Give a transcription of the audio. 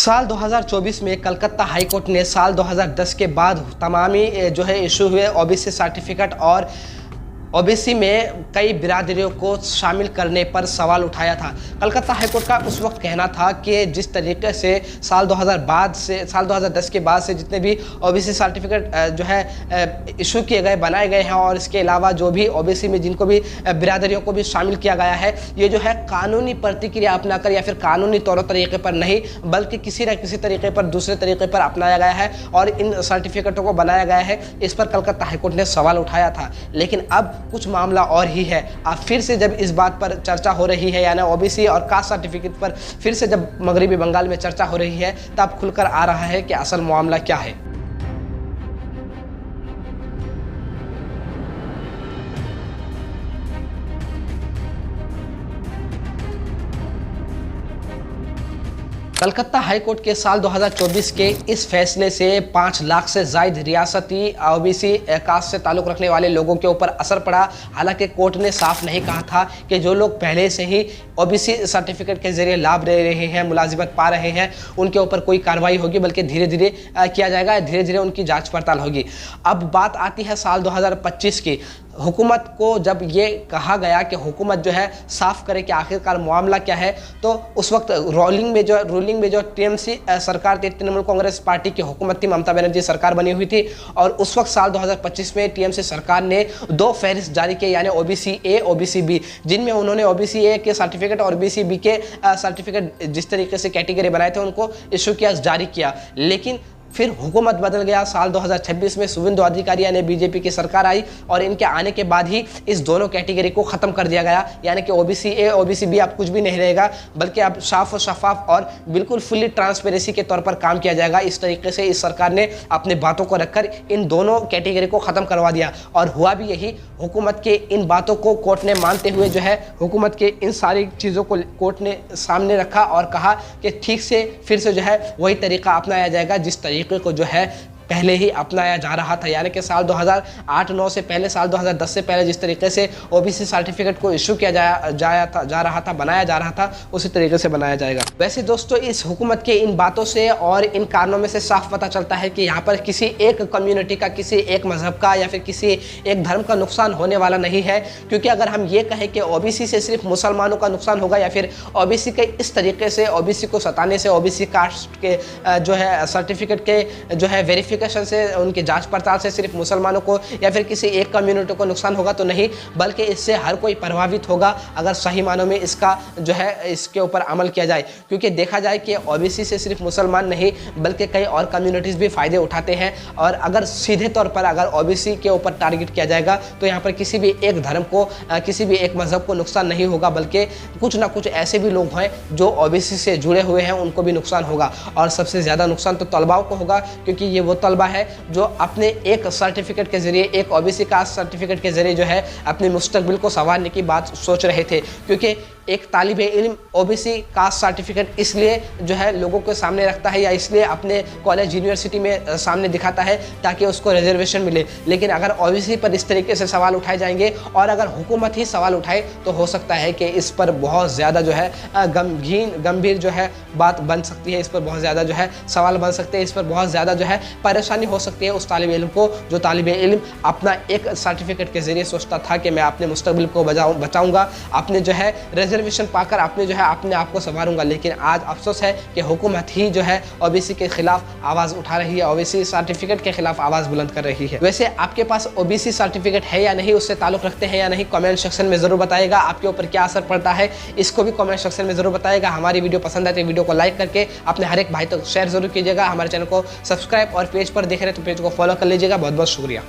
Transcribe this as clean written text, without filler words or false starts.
साल 2024 में Calcutta high court ने साल 2010 के बाद तमामी जो है इशू हुए ओबीसी सर्टिफिकेट और ओबीसी में कई बिरादरियों को शामिल करने पर सवाल उठाया था। कलकत्ता हाईकोर्ट का उस वक्त कहना था कि जिस तरीके से साल 2010 के बाद से जितने भी ओबीसी सर्टिफिकेट जो है इशू किए गए बनाए गए हैं और इसके अलावा जो भी ओबीसी में जिनको भी बिरादरियों को भी शामिल किया गया है, ये जो है कानूनी प्रतिक्रिया अपनाकर या फिर कानूनी तौर तरीके पर नहीं बल्कि किसी न किसी तरीके पर दूसरे तरीके पर अपनाया गया है और इन सर्टिफिकेटों को बनाया गया है। इस पर कलकत्ता हाईकोर्ट ने सवाल उठाया था, लेकिन अब कुछ मामला और ही है। अब फिर से जब इस बात पर चर्चा हो रही है, यानी ओबीसी और कास्ट सर्टिफिकेट पर फिर से जब मगरिबी बंगाल में चर्चा हो रही है, तब खुलकर आ रहा है कि असल मामला क्या है। कलकत्ता हाईकोर्ट के साल 2024 के इस फैसले से 5 लाख से जायद रियासती ओबीसी कास्ट से ताल्लुक़ रखने वाले लोगों के ऊपर असर पड़ा। हालांकि कोर्ट ने साफ नहीं कहा था कि जो लोग पहले से ही ओबीसी सर्टिफिकेट के जरिए लाभ ले रहे हैं, मुलाजिमत पा रहे हैं, उनके ऊपर कोई कार्रवाई होगी, बल्कि धीरे धीरे किया जाएगा, धीरे धीरे उनकी जाँच पड़ताल होगी। अब बात आती है साल 2025 की। हुकूमत को जब ये कहा गया कि हुकूमत जो है साफ करे कि आखिरकार मामला क्या है, तो उस वक्त रूलिंग में जो टीएमसी सरकार थी, तृणमूल कांग्रेस पार्टी की हुकूमत थी, ममता बनर्जी सरकार बनी हुई थी और उस वक्त साल 2025 में टीएमसी सरकार ने 2 फहरिस्त जारी किए, यानी ओबीसी ए, ओबीसी बी, जिनमें उन्होंने ओबीसी ए के सर्टिफिकेट और ओबीसी बी के सर्टिफिकेट जिस तरीके से कैटेगरी बनाए थे उनको इशू किया, जारी किया। लेकिन फिर हुकूमत बदल गया। साल 2026 में शुवेंदु अधिकारी यानी बीजेपी की सरकार आई और इनके आने के बाद ही इस दोनों कैटेगरी को ख़त्म कर दिया गया, यानी कि ओबीसी ए, ओबीसी बी अब कुछ भी नहीं रहेगा, बल्कि अब साफ और शफाफ और बिल्कुल फुली ट्रांसपेरेंसी के तौर पर काम किया जाएगा। इस तरीके से इस सरकार ने अपने बातों को रखकर इन दोनों कैटेगरी को ख़त्म करवा दिया और हुआ भी यही। हुकूमत के इन बातों को कोर्ट ने मानते हुए जो है हुकूमत के इन सारी चीज़ों को कोर्ट ने सामने रखा और कहा कि ठीक से फिर से जो है वही तरीका अपनाया जाएगा जिस तरीके को जो है पहले ही अपनाया जा रहा था, यानी कि साल 2008-9 से पहले, साल 2010 से पहले जिस तरीके से ओबीसी सर्टिफिकेट को इशू किया जा रहा था, बनाया जा रहा था, उसी तरीके से बनाया जाएगा। वैसे दोस्तों, इस हुकूमत के इन बातों से और इन कारणों में से साफ पता चलता है कि यहाँ पर किसी एक कम्युनिटी का, किसी एक मजहब का या फिर किसी एक धर्म का नुकसान होने वाला नहीं है। क्योंकि अगर हम ये कहें कि ओबीसी से सिर्फ मुसलमानों का नुकसान होगा या फिर ओबीसी के इस तरीके से ओबीसी को सताने से ओबीसी कास्ट के जो है सर्टिफिकेट के जो है वेरिफिकेशन से, उनकी जांच पड़ताल से सिर्फ मुसलमानों को या फिर किसी एक कम्युनिटी को नुकसान होगा, तो नहीं, बल्कि इससे हर कोई प्रभावित होगा अगर सही मानों में इसका जो है इसके ऊपर अमल किया जाए। क्योंकि देखा जाए कि ओबीसी से सिर्फ मुसलमान नहीं बल्कि कई और कम्युनिटीज़ भी फ़ायदे उठाते हैं और अगर सीधे तौर पर अगर ओबीसी के ऊपर टारगेट किया जाएगा तो यहाँ पर किसी भी एक धर्म को, किसी भी एक मज़हब को नुकसान नहीं होगा, बल्कि कुछ ना कुछ ऐसे भी लोग हैं जो ओबीसी से जुड़े हुए हैं, उनको भी नुकसान होगा। और सबसे ज़्यादा नुकसान तो तलबाओं को होगा, क्योंकि ये वो तलबा है जो अपने एक सर्टिफिकेट के जरिए, एक ओबीसी कास्ट सर्टिफिकेट के जरिए जो है अपने मुस्तकबिल को संवारने की बात सोच रहे थे। क्योंकि एक तालिब इल्म ओबीसी कास्ट सर्टिफिकेट इसलिए जो है लोगों के सामने रखता है या इसलिए अपने कॉलेज यूनिवर्सिटी में सामने दिखाता है ताकि उसको रिजर्वेशन मिले। लेकिन अगर ओबीसी पर इस तरीके से सवाल उठाए जाएंगे और अगर हुकूमत ही सवाल उठाए तो हो सकता है कि इस पर बहुत ज़्यादा जो है गंभीर जो है बात बन सकती है, इस पर बहुत ज़्यादा जो है सवाल बन सकते हैं, इस पर बहुत ज़्यादा जो है परेशानी हो सकती है उस तालिब इल्म को, जो तालिब इल्म अपना एक सर्टिफिकेट के जरिए सोचता था कि मैं अपने मुस्तकबिल को बचाऊँगा, अपने जो है रिजर्वेशन पाकर अपने जो है अपने आप को संवारूंगा। लेकिन आज अफसोस है कि हुकूमत ही जो है ओबीसी के खिलाफ आवाज़ उठा रही है, ओबीसी सर्टिफिकेट के खिलाफ आवाज़ बुलंद कर रही है। वैसे आपके पास ओबीसी सर्टिफिकेट है या नहीं, उससे ताल्लुक़ रखते हैं या नहीं, कमेंट सेक्शन में ज़रूर बताइएगा। आपके ऊपर क्या असर पड़ता है इसको भी कमेंट सेक्शन में ज़रूर बताइएगा। हमारी वीडियो पसंद आए तो वीडियो को लाइक करके अपने हर एक भाई तक शेयर जरूर कीजिएगा। हमारे चैनल को सब्सक्राइब और पेज पर देख रहे हैं तो पेज को फॉलो कर लीजिएगा। बहुत बहुत शुक्रिया।